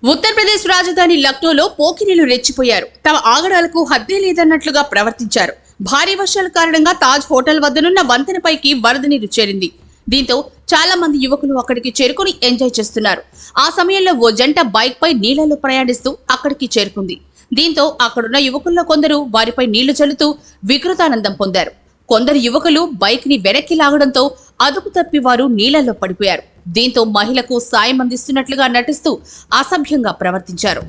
ఉత్తరప్రదేశ్ రాజధాని లక్నోలో పోకిరీలు రెచ్చిపోయారు. తమ ఆగడాలకు హద్దే లేదన్నట్లుగా ప్రవర్తించారు. భారీ వర్షాల కారణంగా తాజ్ హోటల్ వద్దనున్న వంతెనపైకి వరద నీరు చేరింది. దీంతో చాలా మంది యువకులు అక్కడికి చేరుకుని ఎంజాయ్ చేస్తున్నారు. ఆ సమయంలో ఓ జంట బైక్ పై నీళ్లలో ప్రయాణిస్తూ అక్కడికి చేరుకుంది. దీంతో అక్కడున్న యువకుల్లో కొందరు వారిపై నీళ్లు చల్లుతూ వికృతానందం పొందారు. కొందరు యువకులు బైక్ ని వెనక్కి లాగడంతో అదుపు తప్పి వారు నీళ్లలో పడిపోయారు. దీంతో మహిళకు సాయం అందిస్తున్నట్లుగా నటిస్తూ అసభ్యంగా ప్రవర్తించారు.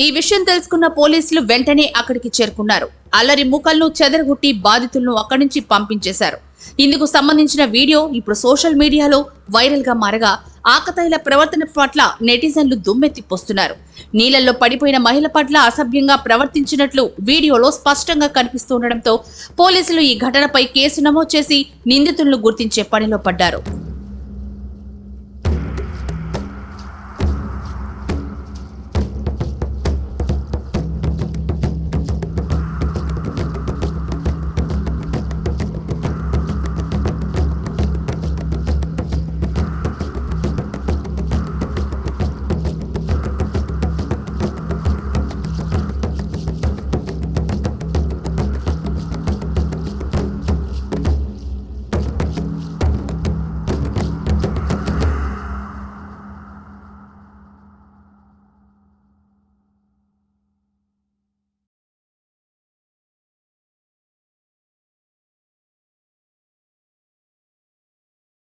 ఈ విషయం తెలుసుకున్న పోలీసులు వెంటనే అక్కడికి చేరుకున్నారు. అల్లరి మూకలను చెదరగొట్టి బాధితులను అక్కడి నుంచి పంపించేశారు. ఇందుకు సంబంధించిన వీడియో ఇప్పుడు సోషల్ మీడియాలో వైరల్ గా మారగా ఆకతాయిల ప్రవర్తన పట్ల నెటిజన్లు దుమ్మెత్తిపోస్తున్నారు. నీళ్లలో పడిపోయిన మహిళ పట్ల అసభ్యంగా ప్రవర్తించినట్లు వీడియోలో స్పష్టంగా కనిపిస్తుండటంతో పోలీసులు ఈ ఘటనపై కేసు నమోదు చేసి నిందితులను గుర్తించే పనిలో పడ్డారు.